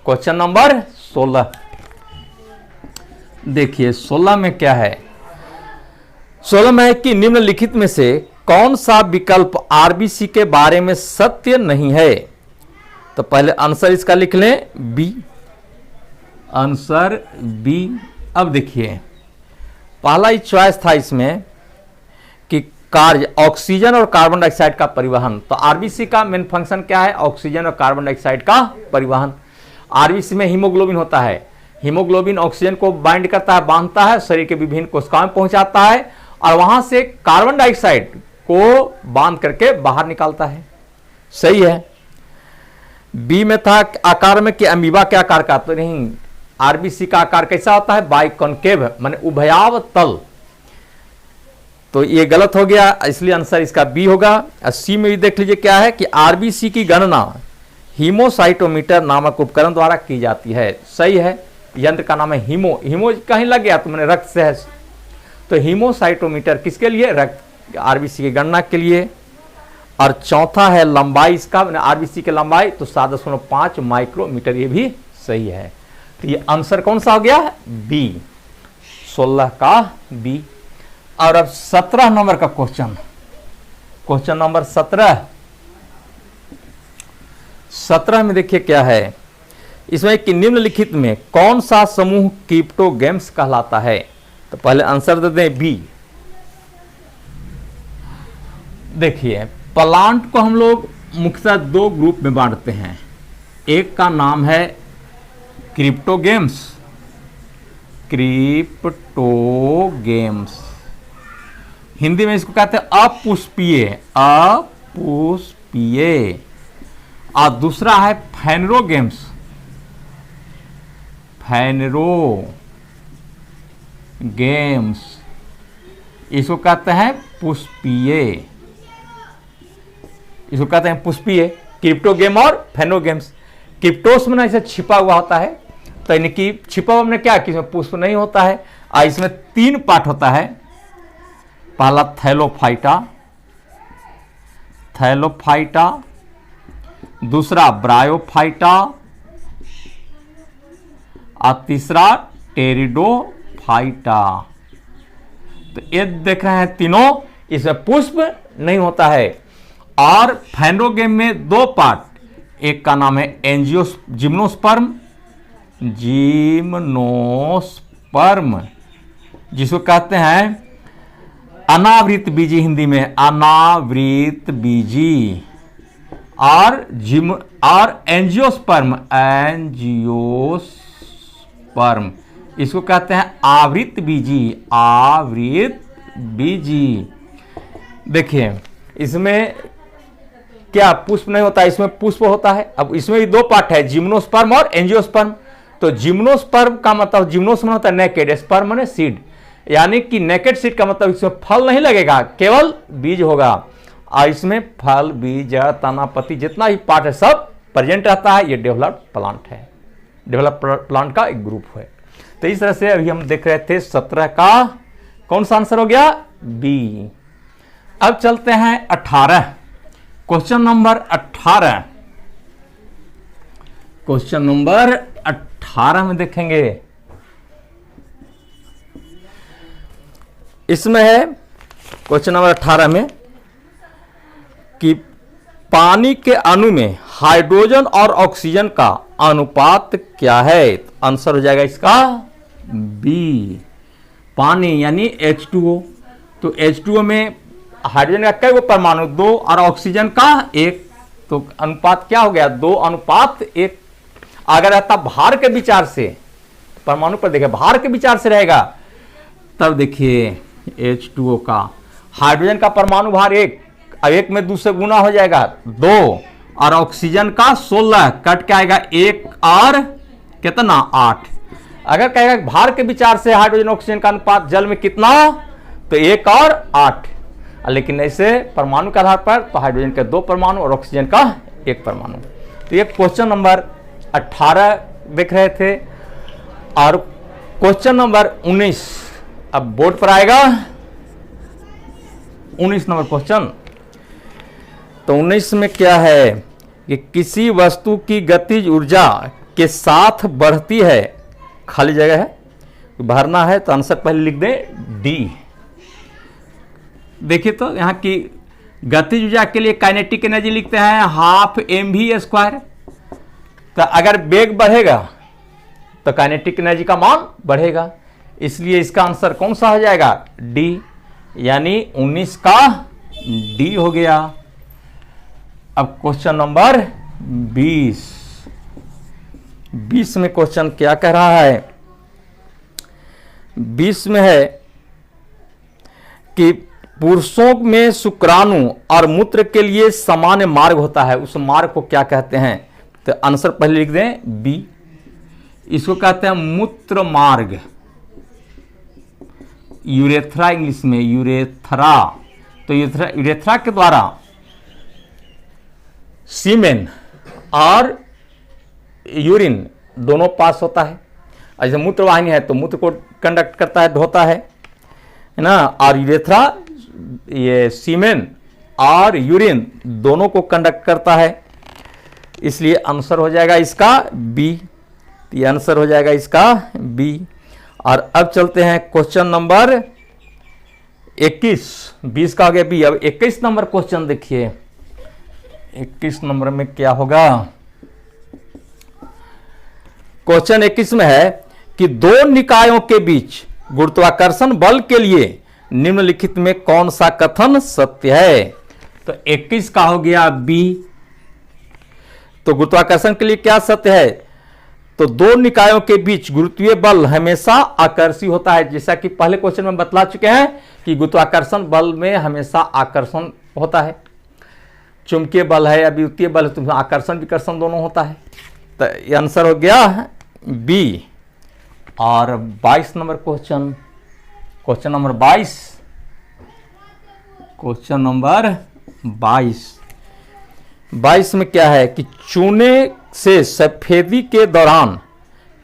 क्वेश्चन नंबर 16 देखिए 16 में क्या है। 16 में है कि निम्नलिखित में से कौन सा विकल्प आरबीसी के बारे में सत्य नहीं है। तो पहले आंसर इसका लिख लें बी, आंसर बी। अब देखिए पहला ही चॉइस था इसमें कि कार्य ऑक्सीजन और कार्बन डाइऑक्साइड का परिवहन। तो आरबीसी का मेन फंक्शन क्या है? ऑक्सीजन और कार्बन डाइऑक्साइड का परिवहन। आरबीसी में हीमोग्लोबिन होता है, हीमोग्लोबिन ऑक्सीजन को बाइंड करता है, बांधता है, शरीर के विभिन्न कोशिकाओं में पहुंचाता है और वहां से कार्बन डाइऑक्साइड को बांध करके बाहर निकालता है। सही है। बी में था आकार में कि अमीबा के आकार का, तो नहीं, आरबीसी का आकार कैसा होता है? बाइकॉन्केव, माने उभयाव तल। तो ये गलत हो गया, इसलिए आंसर इसका बी होगा। सी में भी देख लीजिए क्या है कि आरबीसी की गणना हीमोसाइटोमीटर नामक उपकरण द्वारा की जाती है। सही है। यंत्र का नाम है हीमो कहीं लग गया तो मैंने रक्त से है, तो हीमोसाइटोमीटर किसके लिए? रक्त, आरबीसी की गणना के लिए। और चौथा है लंबाई इसका, मैंने आरबीसी की लंबाई तो 7.5 माइक्रोमीटर, ये भी सही है। तो ये आंसर कौन सा हो गया? बी, 16 का बी। और अब 17 नंबर का क्वेश्चन, क्वेश्चन नंबर 17 में देखिए क्या है इसमें कि निम्नलिखित में कौन सा समूह क्रिप्टोगेम्स कहलाता है। तो पहले आंसर दे दें बी। देखिए प्लांट को हम लोग मुख्यतः दो ग्रुप में बांटते हैं। एक का नाम है क्रिप्टोगेम्स, क्रिप्टोगेम्स हिंदी में इसको कहते हैं अपुष्पीय, अपुष्पीय। और दूसरा है फैनरोगेम्स, फैनरोगेम्स, इसको कहते हैं पुष्पीय, इसको कहते हैं पुष्पीय। क्रिप्टोगेम और फैनरोगेम्स। क्रिप्टोस में ऐसे छिपा हुआ होता है, तो इनकी छिपा हुआ में क्या कि इसमें पुष्प नहीं होता है। और इसमें 3 पार्ट होता है। पहला थैलोफाइटा, थैलोफाइटा, दूसरा ब्रायोफाइटा और तीसरा टेरिडोफाइटा। तो ये देख रहे हैं तीनों, इसमें पुष्प नहीं होता है। और फैनरोगेम में 2 पार्ट, एक का नाम है जिम्नोस्पर्म, जिम्नोस्पर्म जिसको कहते हैं अनावृत बीजी, हिंदी में अनावृत बीजी। और एंजियोस्पर्म, एंजियोस्पर्म इसको कहते हैं आवृत बीजी, आवृत बीजी। देखिए इसमें क्या पुष्प नहीं होता है, इसमें पुष्प होता है। अब इसमें भी दो पार्ट है, जिम्नोस्पर्म और एंजियोस्पर्म। तो जिम्नोस्पर्म का मतलब, जिम्नोस्पर्म होता है नेकेड, स्पर्म माने सीड, यानी कि नेकेड सीड का मतलब इसमें फल नहीं लगेगा, केवल बीज होगा। और इसमें फल, बीज, तना, पत्ती जितना भी पार्ट है सब प्रेजेंट रहता है। ये डेवलप्ड प्लांट है, डेवलप्ड प्लांट का एक ग्रुप है। तो इस तरह से अभी हम देख रहे थे 17 का कौन सा आंसर हो गया, बी। अब चलते हैं 18, क्वेश्चन नंबर 18। क्वेश्चन नंबर 18 में देखेंगे, इसमें है क्वेश्चन नंबर 18 में कि पानी के अणु में हाइड्रोजन और ऑक्सीजन का अनुपात क्या है। आंसर हो जाएगा इसका बी, पानी यानी H2O। तो H2O में हाइड्रोजन का कई परमाणु, 2 और ऑक्सीजन का 1, तो अनुपात क्या हो गया, 2:1। अगर रहता भार के विचार से, परमाणु पर देखिए भार के विचार से रहेगा, तब देखिए H2O का हाइड्रोजन का परमाणु भार 1, अब 1 में 2 से गुना हो जाएगा 2, और ऑक्सीजन का 16 कट के आएगा 1 और कितना 8। अगर कहेगा भार के विचार से हाइड्रोजन ऑक्सीजन का अनुपात जल में कितना, तो 1 और 8। लेकिन ऐसे परमाणु के आधार पर तो हाइड्रोजन के 2 परमाणु और ऑक्सीजन का 1 परमाणु। तो ये क्वेश्चन नंबर 18 देख रहे थे। और क्वेश्चन नंबर 19 अब बोर्ड पर आएगा, 19 नंबर क्वेश्चन। तो 19 में क्या है कि किसी वस्तु की गतिज ऊर्जा के साथ बढ़ती है, खाली जगह है, भरना है, तो आंसर पहले लिख दें डी। देखिए तो यहाँ की गतिज ऊर्जा के लिए काइनेटिक एनर्जी लिखते हैं 12 mv²। तो अगर वेग बढ़ेगा तो काइनेटिक एनर्जी का मान बढ़ेगा, इसलिए इसका आंसर कौन सा हो जाएगा, डी, यानी 19 का डी हो गया। अब क्वेश्चन नंबर 20 में क्वेश्चन क्या कह रहा है, 20 में है कि पुरुषों में शुक्राणु और मूत्र के लिए सामान्य मार्ग होता है, उस मार्ग को क्या कहते हैं। तो आंसर पहले लिख दें बी, इसको कहते हैं मूत्र मार्ग, यूरेथ्रा इंग्लिश में, यूरेथ्रा। तो यूरेथ्रा के द्वारा सीमेन और यूरिन दोनों पास होता है। ऐसे मूत्र वाहिनी है तो मूत्र को कंडक्ट करता है, धोता है ना, और यूरेथ्रा ये सीमेन और यूरिन दोनों को कंडक्ट करता है, इसलिए आंसर हो जाएगा इसका बी। ये आंसर हो जाएगा इसका बी। और अब चलते हैं क्वेश्चन नंबर 21, 20 का हो गया बी। अब 21 नंबर क्वेश्चन देखिए, 21 नंबर में क्या होगा। क्वेश्चन 21 में है कि दो निकायों के बीच गुरुत्वाकर्षण बल के लिए निम्नलिखित में कौन सा कथन सत्य है। तो 21 का हो गया बी। तो गुरुत्वाकर्षण के लिए क्या सत्य है, तो दो निकायों के बीच गुरुत्वीय बल हमेशा आकर्षी होता है। जैसा कि पहले क्वेश्चन में बतला चुके हैं कि गुरुत्वाकर्षण बल में हमेशा आकर्षण होता है, चुंबकीय बल है या विद्युतीय बल है तो आकर्षण विकर्षण दोनों होता है। तो ये आंसर हो गया बी। और 22 number question, question number 22, question number 22 में क्या है कि चूने से सफेदी के दौरान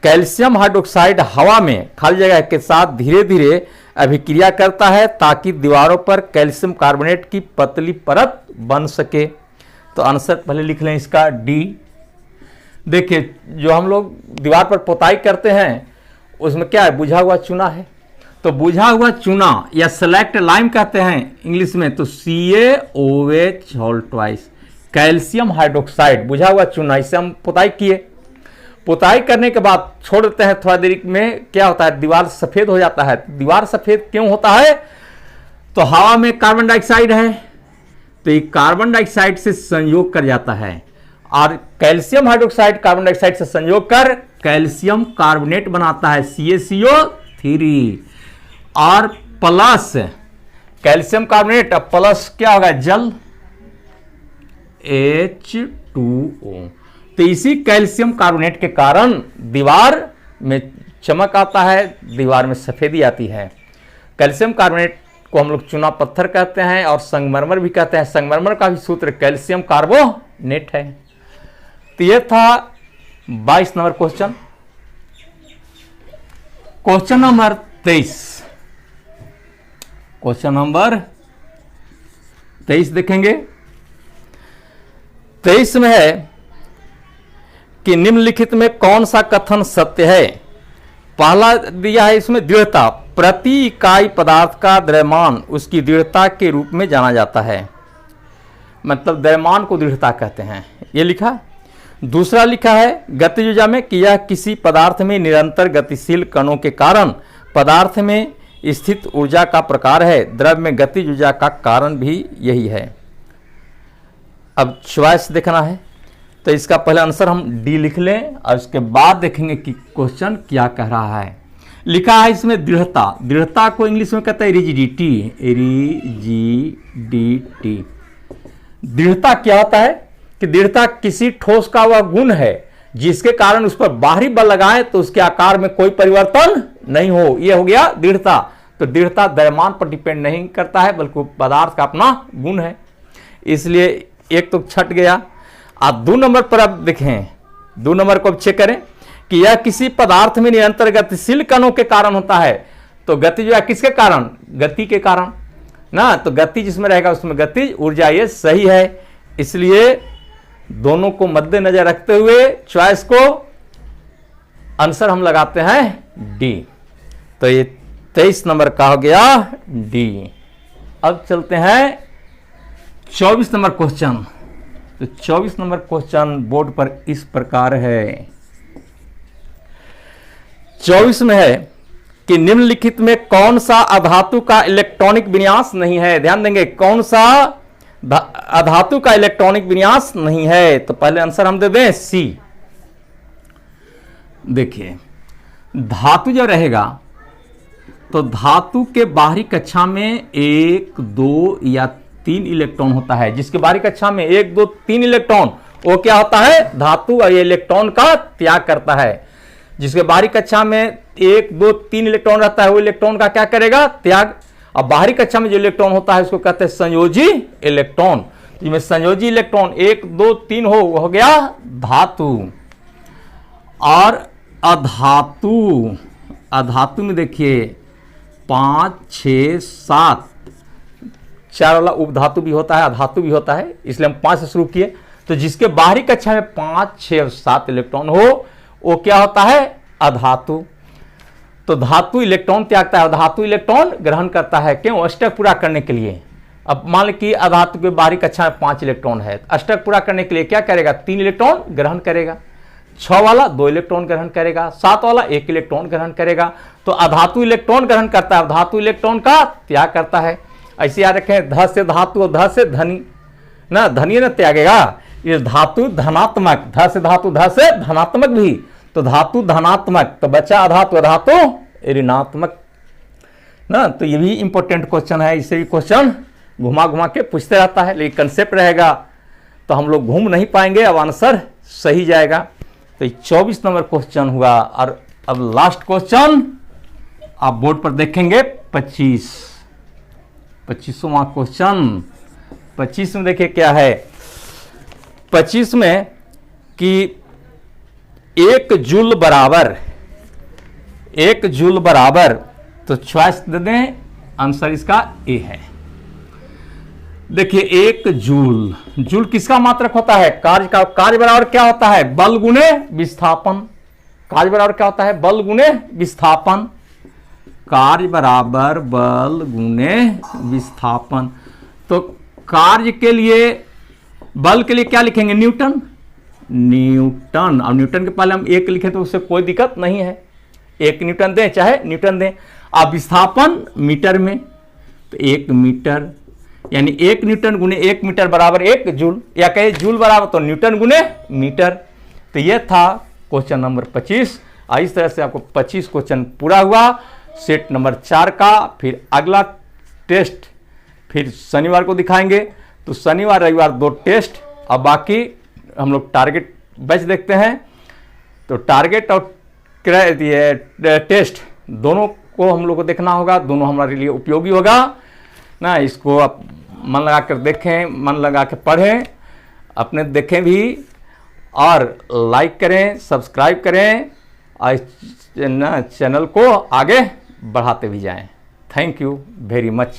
कैल्शियम हाइड्रोक्साइड हवा में खाली जगह के साथ धीरे धीरे अभिक्रिया करता है ताकि दीवारों पर कैल्शियम कार्बोनेट की पतली परत बन सके। तो आंसर पहले लिख लें इसका डी। देखिए जो हम लोग दीवार पर पोताई करते हैं उसमें क्या है, बुझा हुआ चूना है। तो बुझा हुआ चूना या सेलेक्ट लाइम कहते हैं इंग्लिश में, तो CaOH whole twice, calcium hydroxide बुझा हुआ चूना, इससे हम पोताई किए। पोताई करने के बाद छोड़ देते हैं, थोड़ा देरी में क्या होता है, दीवार सफेद हो जाता है। दीवार सफेद क्यों होता है, तो हवा में कार्बन डाइऑक्साइड है, तो ये कार्बन डाइऑक्साइड से संयोग कर जाता है और कैल्शियम हाइड्रोक्साइड कार्बन डाइऑक्साइड से संयोग कर कैल्शियम कार्बोनेट बनाता है CaCO3 और प्लस कैल्शियम कार्बोनेट प्लस क्या होगा जल H2O। तो इसी कैल्शियम कार्बोनेट के कारण दीवार में चमक आता है, दीवार में सफेदी आती है। कैल्शियम कार्बोनेट को हम लोग चूना पत्थर कहते हैं और संगमरमर भी कहते हैं। संगमरमर का भी सूत्र कैल्शियम कार्बोनेट है। तो ये था 22 number question. Question number 23, question number 23 देखेंगे। 23 में है कि निम्नलिखित में कौन सा कथन सत्य है। पहला दिया है इसमें दृढ़ता, प्रति इकाई पदार्थ का द्रव्यमान उसकी दृढ़ता के रूप में जाना जाता है, मतलब द्रव्यमान को दृढ़ता कहते हैं, ये लिखा। दूसरा लिखा है गतिज ऊर्जा में कि यह किसी पदार्थ में निरंतर गतिशील कणों के कारण पदार्थ में स्थित ऊर्जा का प्रकार है। द्रव्य में गतिज ऊर्जा का कारण भी यही है। अब चॉइस देखना है, तो इसका पहले आंसर हम डी लिख लें और उसके बाद देखेंगे कि क्वेश्चन क्या कह रहा है। लिखा है इसमें दृढ़ता, दृढ़ता को इंग्लिश में कहते हैं रिजिडिटी, रिजिडिटी। दृढ़ता क्या होता है कि दृढ़ता किसी ठोस का वह गुण है जिसके कारण उस पर बाहरी बल लगाएं तो उसके आकार में कोई परिवर्तन नहीं हो, यह हो गया दृढ़ता। तो दृढ़ता द्रव्यमान पर डिपेंड नहीं करता है बल्कि पदार्थ का अपना गुण है, इसलिए एक तो छट गया। आप 2 नंबर पर अब देखें, 2 नंबर को अब चेक करें कि यह किसी पदार्थ में निरंतर गतिशील कणों के कारण होता है। तो गतिज ऊर्जा किसके कारण, गति के कारण ना, तो गति जिसमें रहेगा उसमें गतिज ऊर्जा, ये सही है। इसलिए दोनों को मद्देनजर रखते हुए चॉइस को आंसर हम लगाते हैं डी। तो ये 23 नंबर का हो गया डी। अब चलते हैं 24 नंबर क्वेश्चन। तो 24 नंबर क्वेश्चन बोर्ड पर इस प्रकार है। 24 में है कि निम्नलिखित में कौन सा अधातु का इलेक्ट्रॉनिक विन्यास नहीं है। ध्यान देंगे, कौन सा अधातु का इलेक्ट्रॉनिक विन्यास नहीं है। तो पहले आंसर हम दे दें सी। देखिए, धातु जब रहेगा तो धातु के बाहरी कक्षा में 1, 2 या 3 इलेक्ट्रॉन होता है। जिसके बाहरी कक्षा में 1, 2, 3 इलेक्ट्रॉन, वो क्या होता है, धातु, और ये इलेक्ट्रॉन का त्याग करता है। जिसके बाहरी कक्षा में 1, 2, 3 इलेक्ट्रॉन रहता है, वो इलेक्ट्रॉन का क्या करेगा, त्याग। अब बाहरी कक्षा में जो इलेक्ट्रॉन होता है उसको कहते हैं संयोजी इलेक्ट्रॉन। जिसमें संयोजी इलेक्ट्रॉन 1, 2, 3 हो, वो हो गया धातु। और अधातु, अधातु में देखिए 5, 6, 7, 4 वाला उपधातु भी होता है, अधातु भी होता है, इसलिए हम 5 से शुरू किए। तो जिसके बाहरी कक्षा में 5, 6 और 7 इलेक्ट्रॉन हो, वो क्या होता है, अधातु। तो धातु इलेक्ट्रॉन त्यागता है, धातु इलेक्ट्रॉन ग्रहण करता है। क्यों, अष्टक पूरा करने के लिए। अब मान लीजिए अधातु के बाहरी कक्षा में 5 इलेक्ट्रॉन है, अष्टक पूरा करने के लिए क्या करेगा, 3 इलेक्ट्रॉन ग्रहण करेगा। 6 वाला 2 इलेक्ट्रॉन ग्रहण करेगा, 7 वाला 1 इलेक्ट्रॉन ग्रहण करेगा। तो अधातु इलेक्ट्रॉन ग्रहण करता है, धातु इलेक्ट्रॉन का त्याग करता है। ऐसे याद रखें, ध से धातु और ध से धनी ना, धनी ना त्यागेगा। ये धातु धनात्मक, ध से धातु, ध से धनात्मक भी, तो धातु धनात्मक, तो बचा अधातु, अधातु ऋणात्मक ना। तो ये भी इंपॉर्टेंट क्वेश्चन है, इसे भी क्वेश्चन घुमा घुमा के पूछते रहता है, लेकिन कंसेप्ट रहेगा तो हम लोग घूम नहीं पाएंगे, अब आंसर सही जाएगा। तो 24 नंबर क्वेश्चन हुआ। और अब लास्ट क्वेश्चन आप बोर्ड पर देखेंगे 25वां क्वेश्चन। 25 में देखिए क्या है। 25 में कि 1 जूल बराबर, तो चॉइस दे दें, आंसर इसका ए है। देखिए 1 जूल किसका मात्रक होता है, कार्य का। कार्य बराबर क्या होता है, बल गुणे विस्थापन। कार्य बराबर क्या होता है, बल गुणे विस्थापन। कार्य बराबर बल गुणे विस्थापन। तो कार्य के लिए, बल के लिए क्या लिखेंगे, न्यूटन। और न्यूटन के पहले हम 1 लिखें तो उससे कोई दिक्कत नहीं है, 1 न्यूटन दें चाहे न्यूटन दें। अब विस्थापन मीटर में, तो 1 मीटर यानी 1 न्यूटन गुने 1 मीटर बराबर 1 जूल, या कहे जूल बराबर तो न्यूटन गुने मीटर। तो यह था क्वेश्चन नंबर 25। इस तरह से आपको 25 क्वेश्चन पूरा हुआ सेट नंबर 4 का। फिर अगला टेस्ट फिर शनिवार को दिखाएंगे। तो शनिवार रविवार 2 टेस्ट, अब बाकी हम लोग टारगेट बैच देखते हैं। तो टारगेट और टेस्ट दोनों को हम लोग को देखना होगा, दोनों हमारे लिए उपयोगी होगा ना। इसको आप मन लगा कर देखें, मन लगा के पढ़ें, अपने देखें भी, और लाइक करें, सब्सक्राइब करें, और चैनल को आगे बढ़ाते भी जाएं। Thank you very much.